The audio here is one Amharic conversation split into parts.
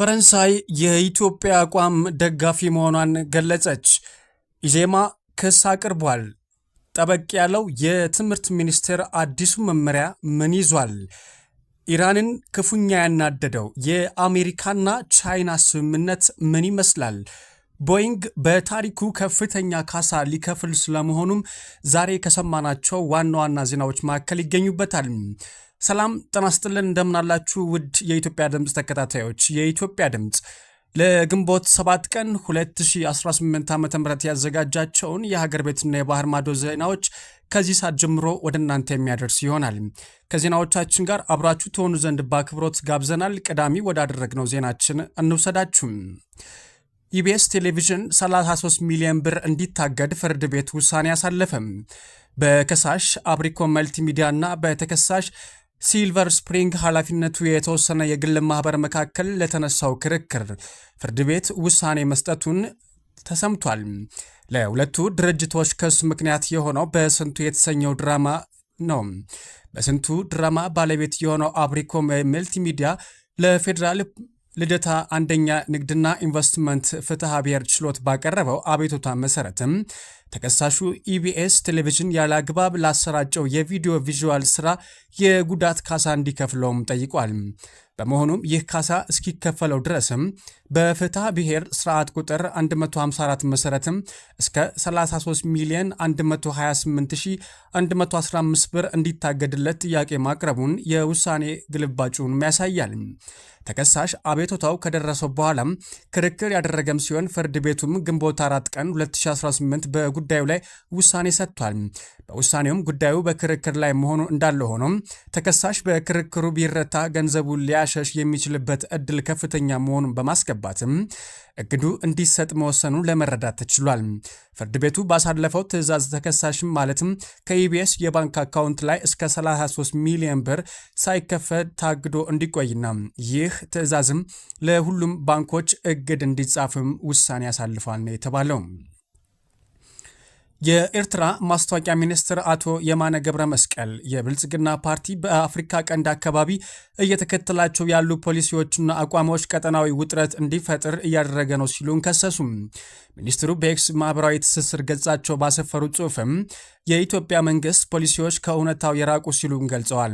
ፈረንሳይ የኢትዮጵያ አቋም ደጋፊ መሆኗን ገለጸች። ኢዜማ ክስ አቅርቧል። ጠበቅ ያለው የትምህርት ሚኒስቴር አዲሱ መመሪያ ምን ይዟል? ኢራንን ክፉኛ ያናደደው የአሜሪካና ቻይና ስምምነት ምን ይመስላል? ቦይንግ በታሪኩ ከፍተኛ ካሳ ሊከፍል ስለመሆኑም ዛሬ ከሰማናቸው ዋና ዋና ዜናዎች መካከል ይገኙበታል። ሰላም ጤና ይስጥልን፣ እንደምናላችሁ ውድ የኢትዮጵያ ድምፅ ተከታታዮች። የኢትዮጵያ ድምፅ ለግንቦት 7 ቀን 2018 ዓ.ም ያዘጋጃቸውን የሀገር ቤትና የባህር ማዶ ዜናዎች ከዚህ ሰዓት ጀምሮ ወደ እናንተ የሚያደርስ ይሆናል። ከዜናዎቻችን ጋር አብራችሁ ትሆኑ ዘንድ በአክብሮት ጋብዘናል። ቀዳሚ ወዳደረግነው ዜናችን እንውሰዳችሁ። ኢቢኤስ ቴሌቪዥን 33 ሚሊዮን ብር እንዲታገድ ፍርድ ቤት ውሳኔ አሳለፈም። በከሳሽ አብሪኮም መልቲሚዲያ እና በተከሳሽ ሲልቨር ስፕሪንግ ኃላፊነቱ የተወሰነ የግል ማህበር መካከል ለተነሳው ክርክር ፍርድ ቤት ውሳኔ መስጠቱን ተሰምቷል። ለሁለቱ ድርጅቶች ክስ ምክንያት የሆነው በስንቱ የተሰኘው ድራማ ነው። በስንቱ ድራማ ባለቤት የሆነው አብሪኮም መልቲሚዲያ ለፌዴራል ልደታ አንደኛ ንግድና ኢንቨስትመንት ፍትሐ ብሔር ችሎት ባቀረበው አቤቱታ መሰረትም ተከሳሹ ኢቢኤስ ቴሌቪዥን ያለ አግባብ ላሰራጨው የቪዲዮ ቪዥዋል ስራ የጉዳት ካሳ እንዲከፍለውም ጠይቋል። በመሆኑም ይህ ካሳ እስኪከፈለው ድረስም በፍትሐ ብሔር ስርዓት ቁጥር 154 መሰረትም እስከ 33 ሚሊዮን 128115 ብር እንዲታገድለት ጥያቄ ማቅረቡን የውሳኔ ግልባጩን ያሳያል። ተከሳሽ አቤቱታው ከደረሰው በኋላም ክርክር ያደረገም ሲሆን ፍርድ ቤቱም ግንቦት 4 ቀን 2018 በጉዳዩ ላይ ውሳኔ ሰጥቷል። በውሳኔውም ጉዳዩ በክርክር ላይ መሆኑ እንዳለ ሆኖም ተከሳሽ በክርክሩ ቢረታ ገንዘቡን ሊያሸሽ የሚችልበት እድል ከፍተኛ መሆኑን በማስገባትም እግዱ እንዲሰጥ መወሰኑን ለመረዳት ተችሏል። ፍርድ ቤቱ ባሳለፈው ትዕዛዝ ተከሳሽም ማለትም ከኢቢኤስ የባንክ አካውንት ላይ እስከ 33 ሚሊዮን ብር ሳይከፈል ታግዶ እንዲቆይና ይህ ትዕዛዝም ለሁሉም ባንኮች እግድ እንዲጻፍም ውሳኔ ያሳልፋል ነው የተባለው። የኤርትራ ማስታወቂያ ሚኒስትር አቶ የማነ ገብረ መስቀል የብልጽግና ፓርቲ በአፍሪካ ቀንድ አካባቢ እየተከተላቸው ያሉ ፖሊሲዎችና አቋሞች ቀጠናዊ ውጥረት እንዲፈጥር እያደረገ ነው ሲሉን ከሰሱም። ሚኒስትሩ በኤክስ ማህበራዊ ትስስር ገጻቸው ባሰፈሩ ጽሑፍም የኢትዮጵያ መንግስት ፖሊሲዎች ከእውነታው የራቁ ሲሉን ገልጸዋል።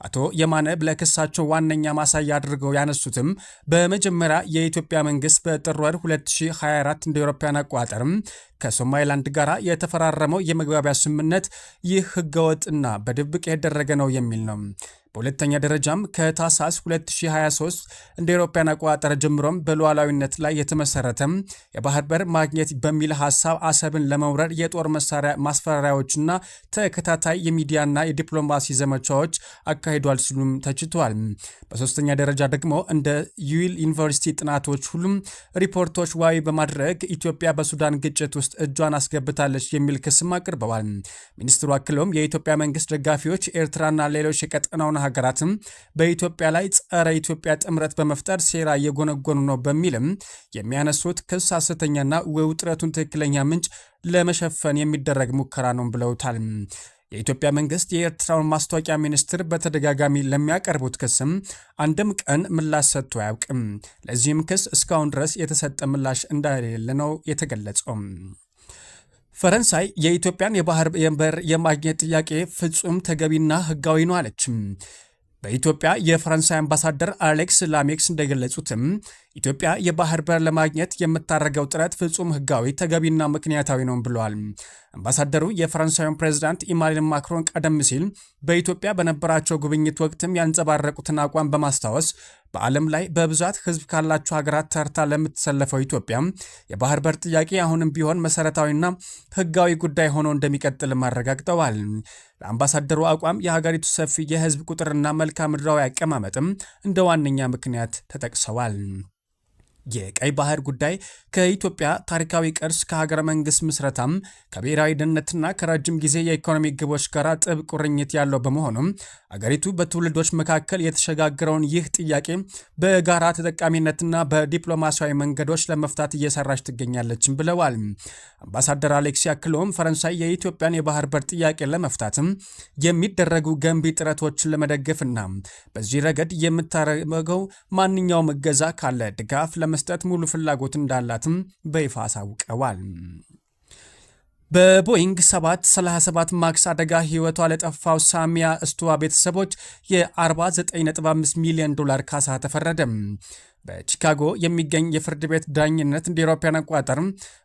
አቶ የማነ ለክሳቸው ዋነኛ ማሳያ አድርገው ያነሱትም በመጀመሪያ የኢትዮጵያ መንግስት በጥር ወር 2024 እንደ አውሮፓውያን አቆጣጠር ከሶማሊላንድ ጋር የተፈራረመው የመግባቢያ ስምምነት ይህ ህገወጥና በድብቅ የተደረገ ነው የሚል ነው። በሁለተኛ ደረጃም ከታህሳስ 2023 እንደ አውሮፓውያን አቆጣጠር ጀምሮም በሉዓላዊነት ላይ የተመሰረተም የባህር በር ማግኘት በሚል ሐሳብ አሰብን ለመውረር የጦር መሳሪያ ማስፈራሪያዎችና ተከታታይ የሚዲያና የዲፕሎማሲ ዘመቻዎች አካሂዷል ሲሉም ተችቷል። በሶስተኛ ደረጃ ደግሞ እንደ ዩል ዩኒቨርሲቲ ጥናቶች ሁሉም ሪፖርቶች ዋቢ በማድረግ ኢትዮጵያ በሱዳን ግጭት ውስጥ እጇን አስገብታለች የሚል ክስም አቅርበዋል። ሚኒስትሩ አክለውም የኢትዮጵያ መንግስት ደጋፊዎች ኤርትራና ሌሎች የቀጠናውን ሀገራትም በኢትዮጵያ ላይ ጸረ ኢትዮጵያ ጥምረት በመፍጠር ሴራ እየጎነጎኑ ነው በሚልም የሚያነሱት ክስ ሐሰተኛና ውጥረቱን ትክክለኛ ምንጭ ለመሸፈን የሚደረግ ሙከራ ነው ብለውታል። የኢትዮጵያ መንግስት የኤርትራውን ማስታወቂያ ሚኒስትር በተደጋጋሚ ለሚያቀርቡት ክስም አንድም ቀን ምላሽ ሰጥቶ አያውቅም። ለዚህም ክስ እስካሁን ድረስ የተሰጠ ምላሽ እንደሌለ ነው የተገለጸው። ፈረንሳይ የኢትዮጵያን የባህር በር የማግኘት ጥያቄ ፍጹም ተገቢና ህጋዊ ነው አለች። በኢትዮጵያ የፈረንሳይ አምባሳደር አሌክስ ላሜክስ እንደገለጹትም ኢትዮጵያ የባህር በር ለማግኘት የምታደርገው ጥረት ፍጹም ህጋዊ፣ ተገቢና ምክንያታዊ ነው ብለዋል። አምባሳደሩ የፈረንሳዩን ፕሬዝዳንት ኢማኑኤል ማክሮን ቀደም ሲል በኢትዮጵያ በነበራቸው ጉብኝት ወቅትም ያንጸባረቁትን አቋም በማስታወስ በዓለም ላይ በብዛት ህዝብ ካላቸው ሀገራት ተርታ ለምትሰለፈው ኢትዮጵያ የባህር በር ጥያቄ አሁንም ቢሆን መሰረታዊና ህጋዊ ጉዳይ ሆኖ እንደሚቀጥል አረጋግጠዋል። ለአምባሳደሩ አቋም የሀገሪቱ ሰፊ የህዝብ ቁጥርና መልክዓ ምድራዊ አቀማመጥም እንደ ዋነኛ ምክንያት ተጠቅሰዋል። የቀይ ባህር ጉዳይ ከኢትዮጵያ ታሪካዊ ቅርስ ከሀገረ መንግስት ምስረታም ከብሔራዊ ደህንነትና ከረጅም ጊዜ የኢኮኖሚ ግቦች ጋር ጥብቅ ቁርኝት ያለው በመሆኑም አገሪቱ በትውልዶች መካከል የተሸጋገረውን ይህ ጥያቄ በጋራ ተጠቃሚነትና በዲፕሎማሲያዊ መንገዶች ለመፍታት እየሰራች ትገኛለችም ብለዋል። አምባሳደር አሌክሲ አክሎም ፈረንሳይ የኢትዮጵያን የባህር በር ጥያቄ ለመፍታትም የሚደረጉ ገንቢ ጥረቶችን ለመደገፍና በዚህ ረገድ የምታደርገው ማንኛውም እገዛ ካለ ድጋፍ ለመስጠት ሙሉ ፍላጎት እንዳላትም በይፋ አሳውቀዋል። በቦይንግ 737 ማክስ አደጋ ህይወቷ ለጠፋው ሳሚያ እስቱዋ ቤተሰቦች የ49.5 ሚሊዮን ዶላር ካሳ ተፈረደ። በቺካጎ የሚገኝ የፍርድ ቤት ዳኝነት እንደ አውሮፓውያን አቆጣጠር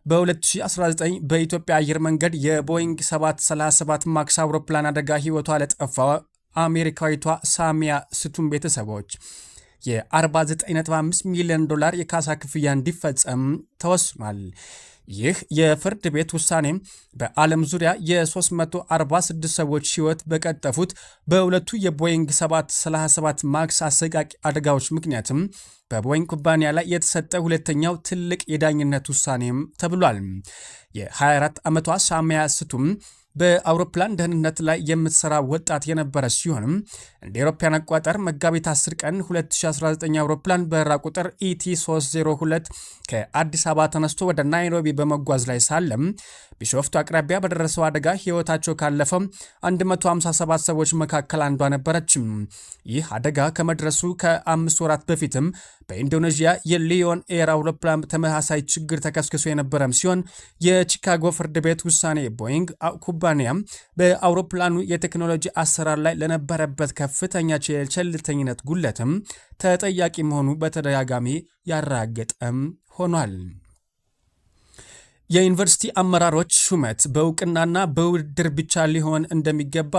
በ2019 በኢትዮጵያ አየር መንገድ የቦይንግ 737 ማክስ አውሮፕላን አደጋ ህይወቷ ለጠፋው አሜሪካዊቷ ሳሚያ ስቱም ቤተሰቦች የ49.5 ሚሊዮን ዶላር የካሳ ክፍያ እንዲፈጸም ተወስኗል። ይህ የፍርድ ቤት ውሳኔ በዓለም ዙሪያ የ346 ሰዎች ህይወት በቀጠፉት በሁለቱ የቦይንግ 737 ማክስ አሰቃቂ አደጋዎች ምክንያትም በቦይንግ ኩባንያ ላይ የተሰጠ ሁለተኛው ትልቅ የዳኝነት ውሳኔም ተብሏል። የ24 ዓመቷ ሳሚያ ስቱም በአውሮፕላን ደህንነት ላይ የምትሰራ ወጣት የነበረ ሲሆንም እንደ አውሮፓውያን አቆጣጠር መጋቢት 10 ቀን 2019 አውሮፕላን በረራ ቁጥር ኢቲ 302 ከአዲስ አበባ ተነስቶ ወደ ናይሮቢ በመጓዝ ላይ ሳለም ቢሾፍቱ አቅራቢያ በደረሰው አደጋ ህይወታቸው ካለፈ 157 ሰዎች መካከል አንዷ ነበረች። ይህ አደጋ ከመድረሱ ከ5 ወራት በፊትም በኢንዶኔዥያ የሊዮን ኤር አውሮፕላን ተመሳሳይ ችግር ተከስክሶ የነበረም ሲሆን የቺካጎ ፍርድ ቤት ውሳኔ ቦይንግ ኩባንያ በአውሮፕላኑ የቴክኖሎጂ አሰራር ላይ ለነበረበት ከፍተኛ የቸልተኝነት ጉለትም ተጠያቂ መሆኑ በተደጋጋሚ ያረጋገጠም ሆኗል። የዩኒቨርሲቲ አመራሮች ሹመት በእውቅናና በውድድር ብቻ ሊሆን እንደሚገባ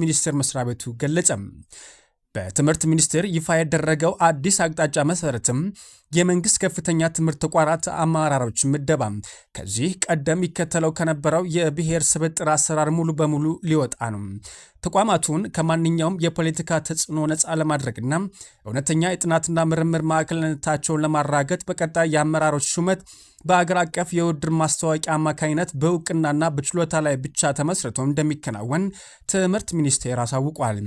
ሚኒስቴር መስሪያ ቤቱ ገለጸም። በትምህርት ሚኒስቴር ይፋ ያደረገው አዲስ አቅጣጫ መሰረትም የመንግስት ከፍተኛ ትምህርት ተቋማት አመራሮች ምደባ ከዚህ ቀደም ይከተለው ከነበረው የብሔር ስብጥር አሰራር ሙሉ በሙሉ ሊወጣ ነው። ተቋማቱን ከማንኛውም የፖለቲካ ተጽዕኖ ነፃ ለማድረግና እውነተኛ የጥናትና ምርምር ማዕከልነታቸውን ለማራገጥ በቀጣይ የአመራሮች ሹመት በአገር አቀፍ የውድድር ማስታወቂያ አማካኝነት በእውቅናና በችሎታ ላይ ብቻ ተመስርቶ እንደሚከናወን ትምህርት ሚኒስቴር አሳውቋል።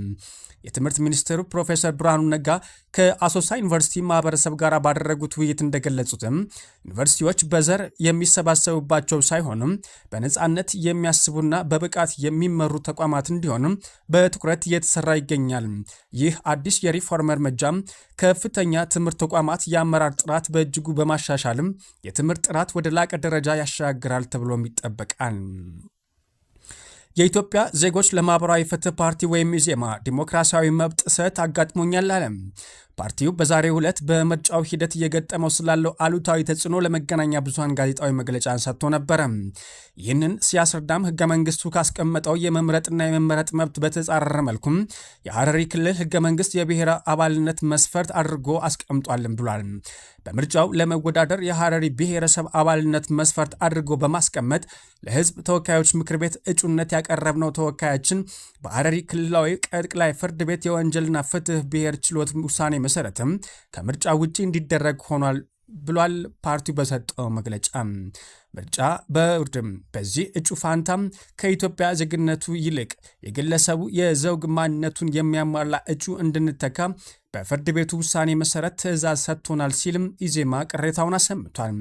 የትምህርት ሚኒስትሩ ፕሮፌሰር ብርሃኑ ነጋ ከአሶሳ ዩኒቨርሲቲ ማህበረሰብ ጋር ባደረጉት ውይይት እንደገለጹትም ዩኒቨርሲቲዎች በዘር የሚሰባሰቡባቸው ሳይሆንም በነፃነት የሚያስቡና በብቃት የሚመሩ ተቋማት እንዲሆንም በትኩረት እየተሰራ ይገኛል። ይህ አዲስ የሪፎርም እርምጃም ከፍተኛ ትምህርት ተቋማት የአመራር ጥራት በእጅጉ በማሻሻልም የትምህርት ጥራት ወደ ላቀ ደረጃ ያሻግራል ተብሎም ይጠበቃል። የኢትዮጵያ ዜጎች ለማህበራዊ ፍትህ ፓርቲ ወይም ኢዜማ ዲሞክራሲያዊ መብት ጥሰት አጋጥሞኛል አለ። ፓርቲው በዛሬው ዕለት በምርጫው ሂደት እየገጠመው ስላለው አሉታዊ ተጽዕኖ ለመገናኛ ብዙሃን ጋዜጣዊ መግለጫን ሰጥቶ ነበረ። ይህንን ሲያስረዳም ህገ መንግስቱ ካስቀመጠው የመምረጥና የመመረጥ መብት በተጻረረ መልኩም የሐረሪ ክልል ህገ መንግስት የብሔር አባልነት መስፈርት አድርጎ አስቀምጧልም ብሏል። በምርጫው ለመወዳደር የሐረሪ ብሔረሰብ አባልነት መስፈርት አድርጎ በማስቀመጥ ለህዝብ ተወካዮች ምክር ቤት እጩነት ያቀረብነው ተወካያችን በሐረሪ ክልላዊ ጠቅላይ ፍርድ ቤት የወንጀልና ፍትህ ብሔር ችሎት ውሳኔ መሰረትም ከምርጫ ውጪ እንዲደረግ ሆኗል ብሏል። ፓርቲው በሰጠው መግለጫ ምርጫ በውርድም በዚህ እጩ ፋንታም ከኢትዮጵያ ዜግነቱ ይልቅ የግለሰቡ የዘውግ ማንነቱን የሚያሟላ እጩ እንድንተካ በፍርድ ቤቱ ውሳኔ መሰረት ትዕዛዝ ሰጥቶናል ሲልም ኢዜማ ቅሬታውን አሰምቷል።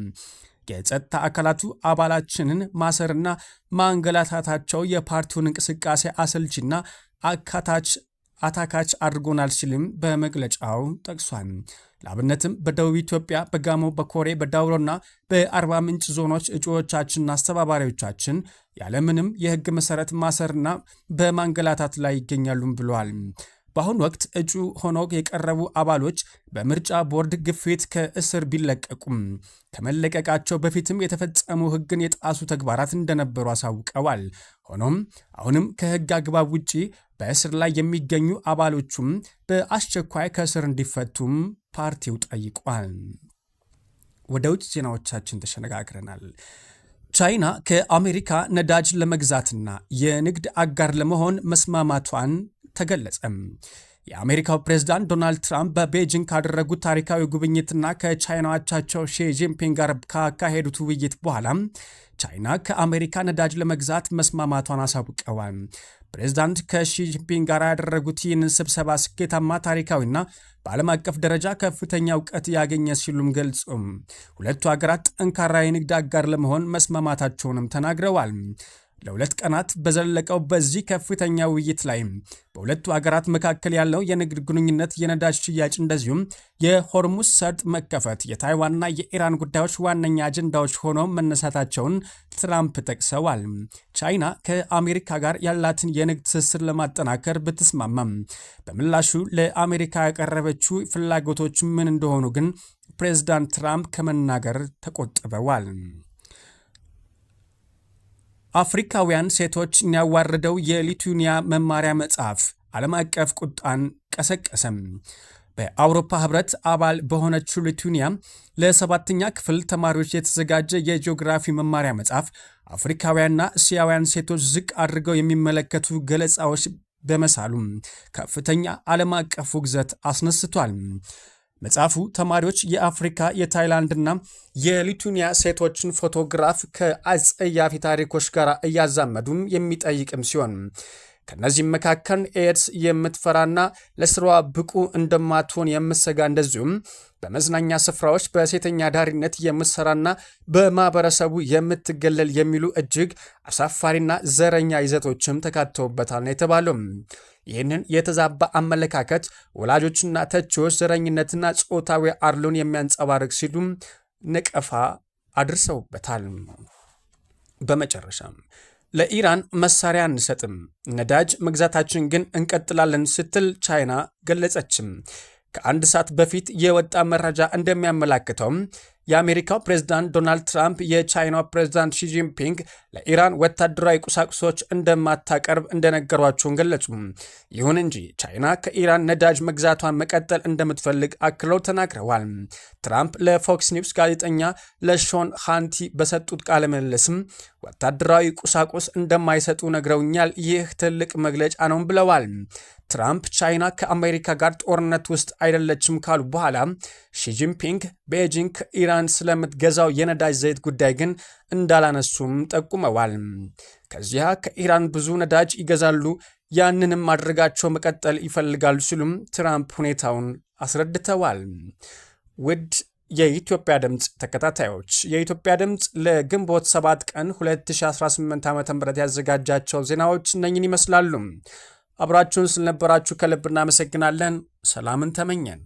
የጸጥታ አካላቱ አባላችንን ማሰርና ማንገላታታቸው የፓርቲውን እንቅስቃሴ አሰልቺና አታካች አድርጎናል ሲልም በመግለጫው ጠቅሷል። ለአብነትም በደቡብ ኢትዮጵያ በጋሞ፣ በኮሬ፣ በዳውሮና በአርባ ምንጭ ዞኖች እጩዎቻችንና አስተባባሪዎቻችን ያለምንም የህግ መሰረት ማሰርና በማንገላታት ላይ ይገኛሉም ብለዋል። በአሁኑ ወቅት እጩ ሆነው የቀረቡ አባሎች በምርጫ ቦርድ ግፊት ከእስር ቢለቀቁም ከመለቀቃቸው በፊትም የተፈጸሙ ህግን የጣሱ ተግባራት እንደነበሩ አሳውቀዋል። ሆኖም አሁንም ከህግ አግባብ ውጪ በእስር ላይ የሚገኙ አባሎቹም በአስቸኳይ ከእስር እንዲፈቱም ፓርቲው ጠይቋል። ወደ ውጭ ዜናዎቻችን ተሸነጋግረናል። ቻይና ከአሜሪካ ነዳጅ ለመግዛትና የንግድ አጋር ለመሆን መስማማቷን ተገለጸም። የአሜሪካው ፕሬዝዳንት ዶናልድ ትራምፕ በቤጂንግ ካደረጉት ታሪካዊ ጉብኝትና ከቻይና አቻቸው ሺ ጂንፒንግ ጋር ካካሄዱት ውይይት በኋላ ቻይና ከአሜሪካ ነዳጅ ለመግዛት መስማማቷን አሳውቀዋል። ፕሬዝዳንት ከሺ ጂንፒንግ ጋር ያደረጉት ይህንን ስብሰባ ስኬታማ፣ ታሪካዊና በዓለም አቀፍ ደረጃ ከፍተኛ እውቀት ያገኘ ሲሉም ገልጹም ሁለቱ ሀገራት ጠንካራ የንግድ አጋር ለመሆን መስማማታቸውንም ተናግረዋል። ለ2 ቀናት በዘለቀው በዚህ ከፍተኛ ውይይት ላይ በሁለቱ ሀገራት መካከል ያለው የንግድ ግንኙነት፣ የነዳጅ ሽያጭ እንደዚሁም የሆርሙዝ ሰርጥ መከፈት፣ የታይዋንና የኢራን ጉዳዮች ዋነኛ አጀንዳዎች ሆነው መነሳታቸውን ትራምፕ ጠቅሰዋል። ቻይና ከአሜሪካ ጋር ያላትን የንግድ ትስስር ለማጠናከር ብትስማማም በምላሹ ለአሜሪካ ያቀረበችው ፍላጎቶች ምን እንደሆኑ ግን ፕሬዝዳንት ትራምፕ ከመናገር ተቆጥበዋል። አፍሪካውያን ሴቶችን ያዋረደው የሊቱዌኒያ መማሪያ መጽሐፍ ዓለም አቀፍ ቁጣን ቀሰቀሰም። በአውሮፓ ህብረት አባል በሆነችው ሊቱዌኒያ ለ7ኛ ክፍል ተማሪዎች የተዘጋጀ የጂኦግራፊ መማሪያ መጽሐፍ አፍሪካውያንና እስያውያን ሴቶች ዝቅ አድርገው የሚመለከቱ ገለጻዎች በመሳሉ ከፍተኛ ዓለም አቀፍ ውግዘት አስነስቷል። መጽሐፉ ተማሪዎች የአፍሪካ፣ የታይላንድና የሊቱዌኒያ ሴቶችን ፎቶግራፍ ከአጸያፊ ታሪኮች ጋር እያዛመዱም የሚጠይቅም ሲሆን ከነዚህም መካከል ኤድስ የምትፈራና ለስራዋ ብቁ እንደማትሆን የምትሰጋ እንደዚሁም በመዝናኛ ስፍራዎች በሴተኛ ዳሪነት የምትሰራና በማህበረሰቡ የምትገለል የሚሉ እጅግ አሳፋሪና ዘረኛ ይዘቶችም ተካተውበታል ነው የተባለው። ይህንን የተዛባ አመለካከት ወላጆችና ተቺዎች ዘረኝነትና ጾታዊ አድሎን የሚያንጸባርቅ ሲሉም ነቀፋ አድርሰውበታል። በመጨረሻም ለኢራን መሳሪያ አንሰጥም፣ ነዳጅ መግዛታችን ግን እንቀጥላለን ስትል ቻይና ገለጸችም። ከአንድ ሰዓት በፊት የወጣ መረጃ እንደሚያመላክተው የአሜሪካው ፕሬዝዳንት ዶናልድ ትራምፕ የቻይናው ፕሬዝዳንት ሺ ጂንፒንግ ለኢራን ወታደራዊ ቁሳቁሶች እንደማታቀርብ እንደነገሯቸውን ገለጹ። ይሁን እንጂ ቻይና ከኢራን ነዳጅ መግዛቷን መቀጠል እንደምትፈልግ አክለው ተናግረዋል። ትራምፕ ለፎክስ ኒውስ ጋዜጠኛ ለሾን ሃንቲ በሰጡት ቃለ ምልልስም ወታደራዊ ቁሳቁስ እንደማይሰጡ ነግረውኛል፣ ይህ ትልቅ መግለጫ ነው ብለዋል። ትራምፕ ቻይና ከአሜሪካ ጋር ጦርነት ውስጥ አይደለችም ካሉ በኋላ ሺጂንፒንግ ቤጂንግ ከኢራን ስለምትገዛው የነዳጅ ዘይት ጉዳይ ግን እንዳላነሱም ጠቁመዋል። ከዚያ ከኢራን ብዙ ነዳጅ ይገዛሉ፣ ያንንም ማድረጋቸው መቀጠል ይፈልጋሉ ሲሉም ትራምፕ ሁኔታውን አስረድተዋል። ውድ የኢትዮጵያ ድምፅ ተከታታዮች የኢትዮጵያ ድምፅ ለግንቦት 7 ቀን 2018 ዓ.ም ያዘጋጃቸው ዜናዎች እነኝን ይመስላሉ። አብራችሁን ስለነበራችሁ ከልብ እናመሰግናለን። ሰላምን ተመኘን።